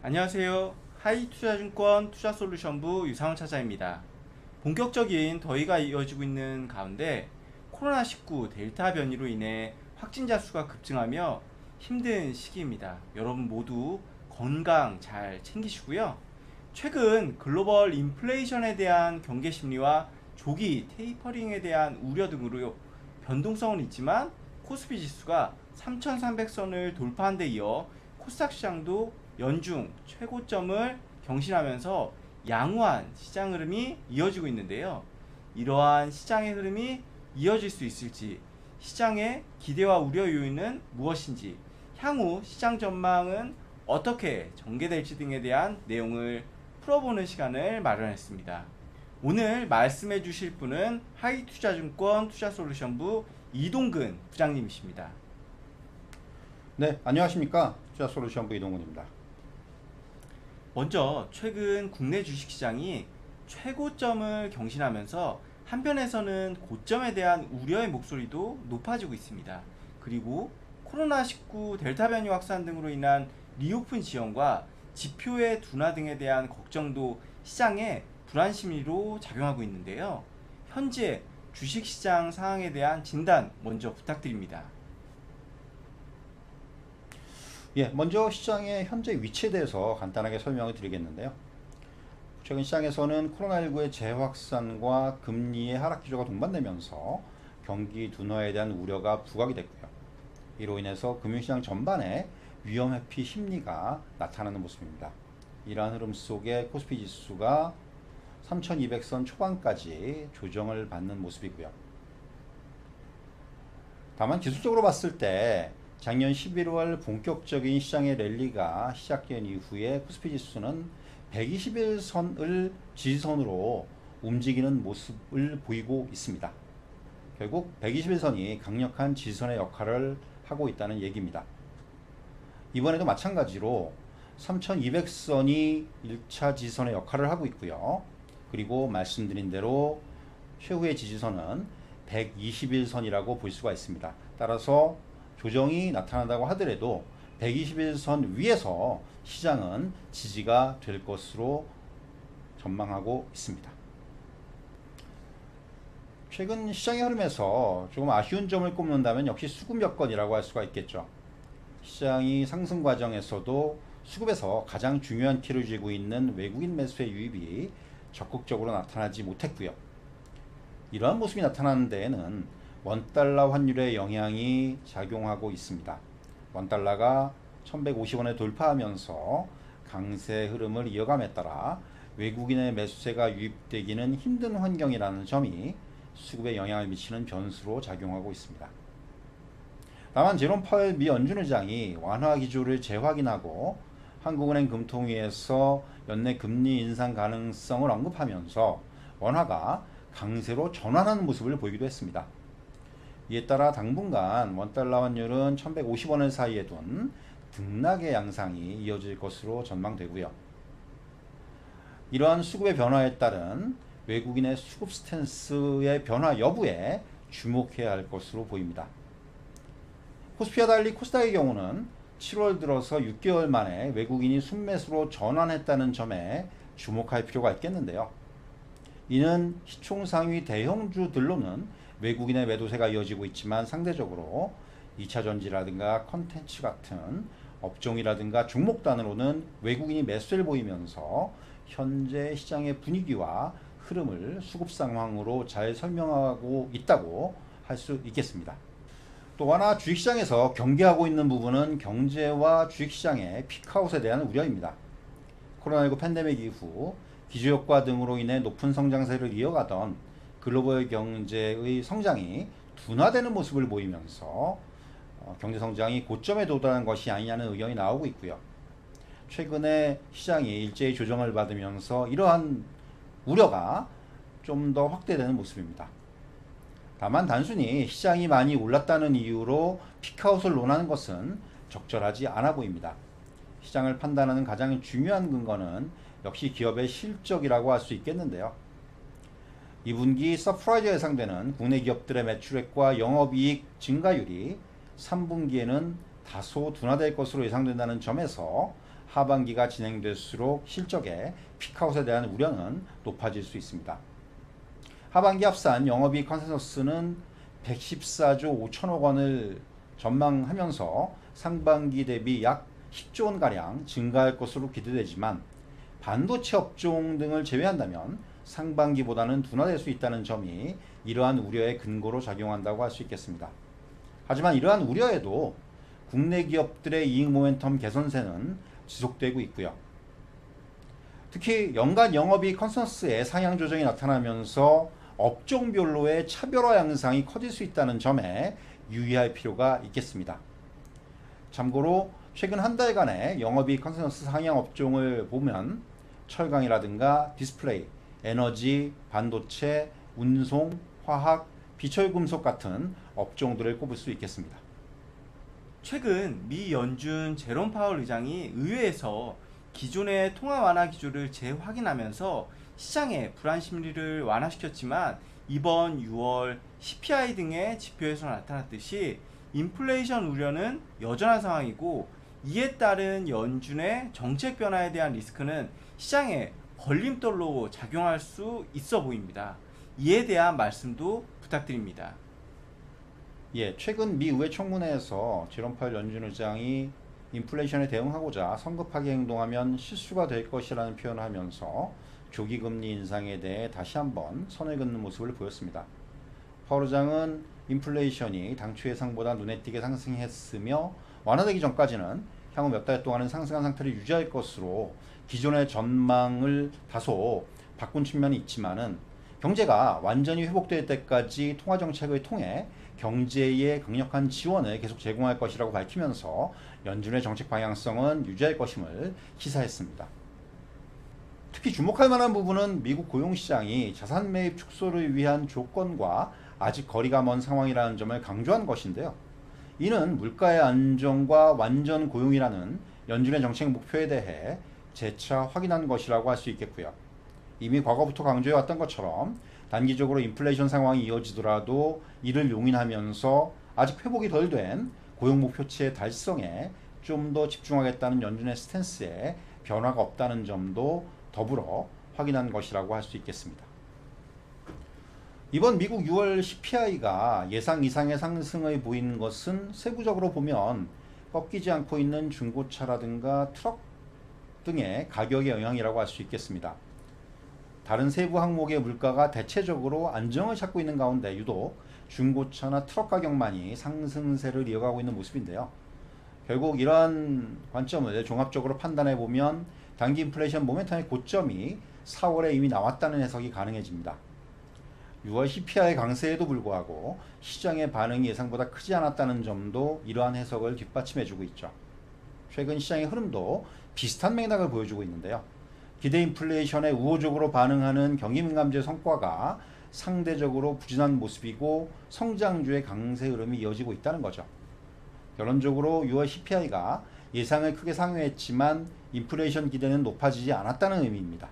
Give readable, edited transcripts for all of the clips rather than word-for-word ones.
안녕하세요. 하이투자증권 투자솔루션부 유상훈 차장입니다. 본격적인 더위가 이어지고 있는 가운데 코로나19 델타 변이로 인해 확진자 수가 급증하며 힘든 시기입니다. 여러분 모두 건강 잘 챙기시고요. 최근 글로벌 인플레이션에 대한 경계 심리와 조기 테이퍼링에 대한 우려 등으로 변동성은 있지만 코스피 지수가 3300선을 돌파한 데 이어 코스닥 시장도 연중 최고점을 경신하면서 양호한 시장 흐름이 이어지고 있는데요. 이러한 시장의 흐름이 이어질 수 있을지, 시장의 기대와 우려 요인은 무엇인지, 향후 시장 전망은 어떻게 전개될지 등에 대한 내용을 풀어보는 시간을 마련했습니다. 오늘 말씀해 주실 분은 하이투자증권 투자솔루션부 이동근 부장님이십니다. 네, 안녕하십니까. 투자솔루션부 이동근입니다. 먼저 최근 국내 주식시장이 최고점을 경신하면서 한편에서는 고점에 대한 우려의 목소리도 높아지고 있습니다. 그리고 코로나19 델타 변이 확산 등으로 인한 리오픈 지연과 지표의 둔화 등에 대한 걱정도 시장의 불안 심리로 작용하고 있는데요. 현재 주식시장 상황에 대한 진단 먼저 부탁드립니다. 먼저 시장의 현재 위치에 대해서 간단하게 설명을 드리겠는데요. 최근 시장에서는 코로나19의 재확산과 금리의 하락 기조가 동반되면서 경기 둔화에 대한 우려가 부각이 됐고요. 이로 인해서 금융시장 전반에 위험 회피 심리가 나타나는 모습입니다. 이러한 흐름 속에 코스피 지수가 3200선 초반까지 조정을 받는 모습이고요. 다만 기술적으로 봤을 때 작년 11월 본격적인 시장의 랠리가 시작된 이후에 코스피 지수는 121선을 지지선으로 움직이는 모습을 보이고 있습니다. 결국 121선이 강력한 지지선의 역할을 하고 있다는 얘기입니다. 이번에도 마찬가지로 3200선이 1차 지지선의 역할을 하고 있고요. 그리고 말씀드린 대로 최후의 지지선은 121선이라고 볼 수가 있습니다. 따라서 조정이 나타난다고 하더라도 121선 위에서 시장은 지지가 될 것으로 전망하고 있습니다. 최근 시장의 흐름에서 조금 아쉬운 점을 꼽는다면 역시 수급 여건이라고 할 수가 있겠죠. 시장이 상승 과정에서도 수급에서 가장 중요한 키를 쥐고 있는 외국인 매수의 유입이 적극적으로 나타나지 못했고요. 이러한 모습이 나타나는 데에는 원달러 환율의 영향이 작용하고 있습니다. 원달러가 1150원에 돌파하면서 강세 흐름을 이어감에 따라 외국인의 매수세가 유입되기는 힘든 환경이라는 점이 수급에 영향을 미치는 변수로 작용하고 있습니다. 다만 제롬 파웰 미 연준 의장이 완화 기조를 재확인하고 한국은행 금통위에서 연내 금리 인상 가능성을 언급하면서 원화가 강세로 전환하는 모습을 보이기도 했습니다. 이에 따라 당분간 원달러 환율은 1150원을 사이에 둔 등락의 양상이 이어질 것으로 전망되고요. 이러한 수급의 변화에 따른 외국인의 수급 스탠스의 변화 여부에 주목해야 할 것으로 보입니다. 코스피와 달리 코스닥의 경우는 7월 들어서 6개월 만에 외국인이 순매수로 전환했다는 점에 주목할 필요가 있겠는데요. 이는 시총 상위 대형주들로는 외국인의 매도세가 이어지고 있지만 상대적으로 2차전지라든가 컨텐츠 같은 업종이라든가 종목단으로는 외국인이 매수세를 보이면서 현재 시장의 분위기와 흐름을 수급 상황으로 잘 설명하고 있다고 할 수 있겠습니다. 또 하나 주식시장에서 경계하고 있는 부분은 경제와 주식시장의 피크아웃에 대한 우려입니다. 코로나19 팬데믹 이후 기저효과 등으로 인해 높은 성장세를 이어가던 글로벌 경제의 성장이 둔화되는 모습을 보이면서 경제성장이 고점에 도달한 것이 아니냐는 의견이 나오고 있고요. 최근에 시장이 일제히 조정을 받으면서 이러한 우려가 좀 더 확대되는 모습입니다. 다만 단순히 시장이 많이 올랐다는 이유로 피크아웃을 논하는 것은 적절하지 않아 보입니다. 시장을 판단하는 가장 중요한 근거는 역시 기업의 실적이라고 할 수 있겠는데요. 2분기 서프라이즈 예상되는 국내 기업들의 매출액과 영업이익 증가율이 3분기에는 다소 둔화될 것으로 예상된다는 점에서 하반기가 진행될수록 실적의 피크아웃에 대한 우려는 높아질 수 있습니다. 하반기 합산 영업이익 컨센서스는 114조 5천억 원을 전망하면서 상반기 대비 약 10조 원가량 증가할 것으로 기대되지만 반도체 업종 등을 제외한다면 상반기보다는 둔화될 수 있다는 점이 이러한 우려의 근거로 작용한다고 할 수 있겠습니다. 하지만 이러한 우려에도 국내 기업들의 이익 모멘텀 개선세는 지속되고 있고요. 특히 연간 영업이익 컨센서스의 상향 조정이 나타나면서 업종별로의 차별화 양상이 커질 수 있다는 점에 유의할 필요가 있겠습니다. 참고로 최근 한 달간의 영업이익 컨센서스 상향 업종을 보면 철강이라든가 디스플레이, 에너지, 반도체, 운송, 화학, 비철금속 같은 업종들을 꼽을 수 있겠습니다. 최근 미 연준 제롬 파월 의장이 의회에서 기존의 통화 완화 기조를 재확인하면서 시장의 불안 심리를 완화시켰지만 이번 6월 CPI 등의 지표에서 나타났듯이 인플레이션 우려는 여전한 상황이고 이에 따른 연준의 정책 변화에 대한 리스크는 시장에 걸림돌로 작용할 수 있어 보입니다. 이에 대한 말씀도 부탁드립니다. 최근 미 의회 청문회에서 제롬 파월 연준 의장이 인플레이션에 대응하고자 성급하게 행동하면 실수가 될 것이라는 표현을 하면서 조기 금리 인상에 대해 다시 한번 선을 긋는 모습을 보였습니다. 파월 의장은 인플레이션이 당초 예상보다 눈에 띄게 상승했으며 완화되기 전까지는 향후 몇 달 동안은 상승한 상태를 유지할 것으로 기존의 전망을 다소 바꾼 측면이 있지만은 경제가 완전히 회복될 때까지 통화정책을 통해 경제에 강력한 지원을 계속 제공할 것이라고 밝히면서 연준의 정책 방향성은 유지할 것임을 시사했습니다. 특히 주목할 만한 부분은 미국 고용시장이 자산 매입 축소를 위한 조건과 아직 거리가 먼 상황이라는 점을 강조한 것인데요. 이는 물가의 안정과 완전 고용이라는 연준의 정책 목표에 대해 재차 확인한 것이라고 할 수 있겠고요. 이미 과거부터 강조해왔던 것처럼 단기적으로 인플레이션 상황이 이어지더라도 이를 용인하면서 아직 회복이 덜 된 고용 목표치의 달성에 좀 더 집중하겠다는 연준의 스탠스에 변화가 없다는 점도 더불어 확인한 것이라고 할 수 있겠습니다. 이번 미국 6월 CPI가 예상 이상의 상승을 보인 것은 세부적으로 보면 꺾이지 않고 있는 중고차라든가 트럭 등의 가격의 영향이라고 할 수 있겠습니다. 다른 세부 항목의 물가가 대체적으로 안정을 찾고 있는 가운데 유독 중고차나 트럭 가격만이 상승세를 이어가고 있는 모습인데요. 결국 이러한 관점을 종합적으로 판단해 보면 단기 인플레이션 모멘텀의 고점이 4월에 이미 나왔다는 해석이 가능해집니다. 6월 CPI 강세에도 불구하고 시장의 반응이 예상보다 크지 않았다는 점도 이러한 해석을 뒷받침해주고 있죠. 최근 시장의 흐름도 비슷한 맥락을 보여주고 있는데요. 기대 인플레이션에 우호적으로 반응하는 경기민감제 성과가 상대적으로 부진한 모습이고 성장주의 강세 흐름이 이어지고 있다는 거죠. 결론적으로 6월 CPI가 예상을 크게 상회했지만 인플레이션 기대는 높아지지 않았다는 의미입니다.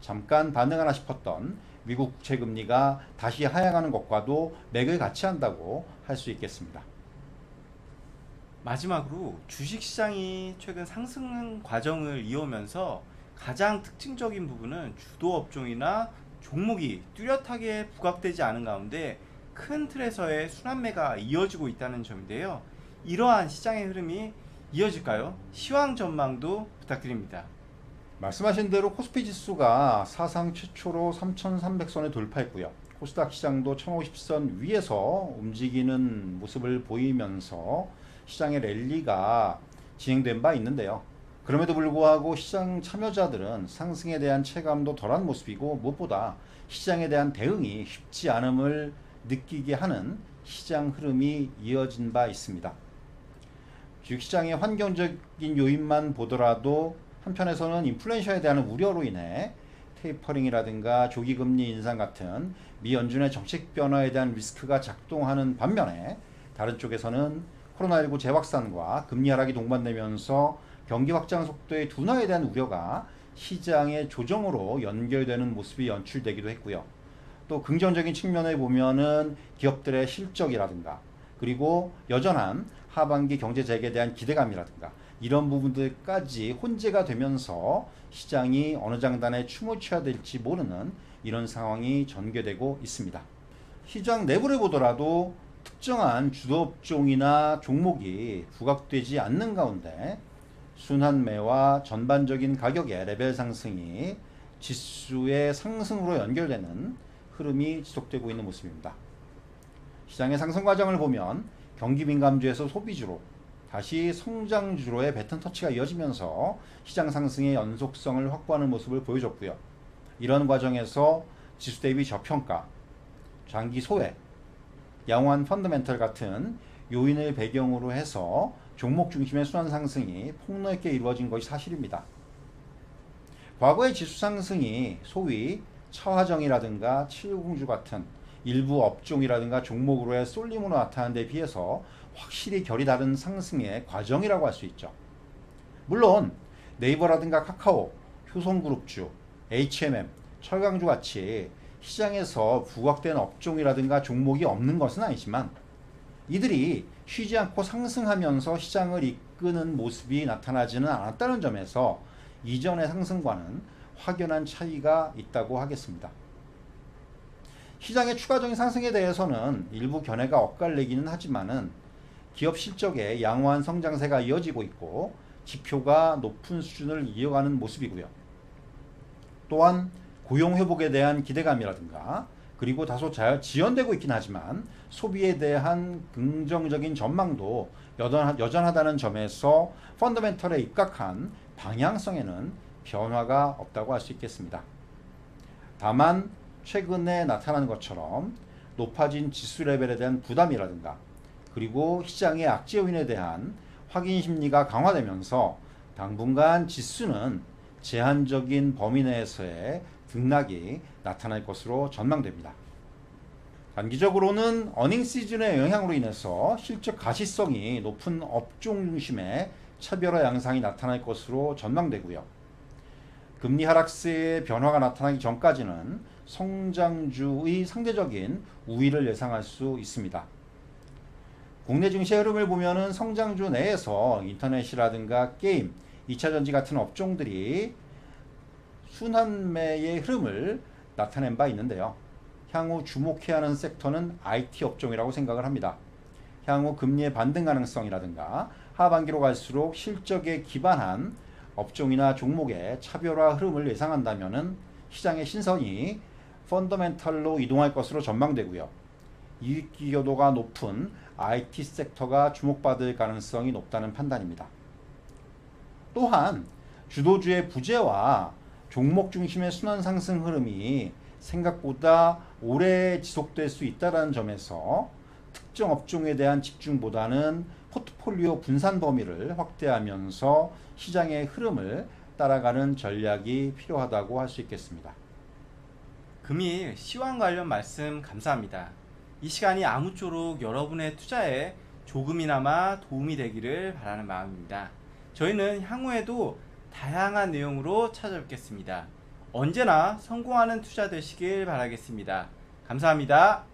잠깐 반등하나 싶었던 미국 국채 금리가 다시 하향하는 것과도 맥을 같이 한다고 할 수 있겠습니다. 마지막으로 주식시장이 최근 상승 과정을 이어오면서 가장 특징적인 부분은 주도 업종이나 종목이 뚜렷하게 부각되지 않은 가운데 큰 틀에서의 순환매가 이어지고 있다는 점인데요. 이러한 시장의 흐름이 이어질까요? 시황 전망도 부탁드립니다. 말씀하신 대로 코스피 지수가 사상 최초로 3,300선을 돌파했고요. 코스닥 시장도 1,050선 위에서 움직이는 모습을 보이면서 시장의 랠리가 진행된 바 있는데요. 그럼에도 불구하고 시장 참여자들은 상승에 대한 체감도 덜한 모습이고 무엇보다 시장에 대한 대응이 쉽지 않음을 느끼게 하는 시장 흐름이 이어진 바 있습니다. 주식시장의 환경적인 요인만 보더라도 한편에서는 인플레이션에 대한 우려로 인해 테이퍼링이라든가 조기금리 인상 같은 미 연준의 정책 변화에 대한 리스크가 작동하는 반면에 다른 쪽에서는 코로나19 재확산과 금리 하락이 동반되면서 경기 확장 속도의 둔화에 대한 우려가 시장의 조정으로 연결되는 모습이 연출되기도 했고요. 또 긍정적인 측면에 보면은 기업들의 실적이라든가 그리고 여전한 하반기 경제 재개에 대한 기대감이라든가 이런 부분들까지 혼재가 되면서 시장이 어느 장단에 춤을 춰야 될지 모르는 이런 상황이 전개되고 있습니다. 시장 내부를 보더라도 특정한 주도업종이나 종목이 부각되지 않는 가운데 순환매와 전반적인 가격의 레벨 상승이 지수의 상승으로 연결되는 흐름이 지속되고 있는 모습입니다. 시장의 상승 과정을 보면 경기 민감주에서 소비주로 다시 성장주로의 배턴 터치가 이어지면서 시장 상승의 연속성을 확보하는 모습을 보여줬고요. 이런 과정에서 지수 대비 저평가, 장기 소외, 양호한 펀더멘털 같은 요인을 배경으로 해서 종목 중심의 순환 상승이 폭넓게 이루어진 것이 사실입니다. 과거의 지수 상승이 소위 차화정이라든가 칠공주 같은 일부 업종이라든가 종목으로의 쏠림으로 나타난 데 비해서 확실히 결이 다른 상승의 과정이라고 할 수 있죠. 물론 네이버라든가 카카오, 효성그룹주, H&M, 철강주 같이 시장에서 부각된 업종이라든가 종목이 없는 것은 아니지만 이들이 쉬지 않고 상승하면서 시장을 이끄는 모습이 나타나지는 않았다는 점에서 이전의 상승과는 확연한 차이가 있다고 하겠습니다. 시장의 추가적인 상승에 대해서는 일부 견해가 엇갈리기는 하지만은 기업 실적의 양호한 성장세가 이어지고 있고 지표가 높은 수준을 이어가는 모습이고요. 또한 고용 회복에 대한 기대감이라든가 그리고 다소 지연되고 있긴 하지만 소비에 대한 긍정적인 전망도 여전하다는 점에서 펀더멘털에 입각한 방향성에는 변화가 없다고 할 수 있겠습니다. 다만 최근에 나타난 것처럼 높아진 지수 레벨에 대한 부담이라든가 그리고 시장의 악재 요인에 대한 확인 심리가 강화되면서 당분간 지수는 제한적인 범위 내에서의 등락이 나타날 것으로 전망됩니다. 단기적으로는 어닝 시즌의 영향으로 인해서 실적 가시성이 높은 업종 중심의 차별화 양상이 나타날 것으로 전망되고요. 금리 하락세의 변화가 나타나기 전까지는 성장주의 상대적인 우위를 예상할 수 있습니다. 국내 증시의 흐름을 보면은 성장주 내에서 인터넷이라든가 게임, 2차전지 같은 업종들이 순환매의 흐름을 나타낸 바 있는데요. 향후 주목해야 하는 섹터는 IT 업종이라고 생각을 합니다. 향후 금리의 반등 가능성이라든가 하반기로 갈수록 실적에 기반한 업종이나 종목의 차별화 흐름을 예상한다면은 시장의 신선이 펀더멘털로 이동할 것으로 전망되고요. 이익 기여도가 높은 IT 섹터가 주목받을 가능성이 높다는 판단입니다. 또한 주도주의 부재와 종목 중심의 순환 상승 흐름이 생각보다 오래 지속될 수 있다는 점에서 특정 업종에 대한 집중보다는 포트폴리오 분산 범위를 확대하면서 시장의 흐름을 따라가는 전략이 필요하다고 할 수 있겠습니다. 금일 시황 관련 말씀 감사합니다. 이 시간이 아무쪼록 여러분의 투자에 조금이나마 도움이 되기를 바라는 마음입니다. 저희는 향후에도 다양한 내용으로 찾아뵙겠습니다. 언제나 성공하는 투자 되시길 바라겠습니다. 감사합니다.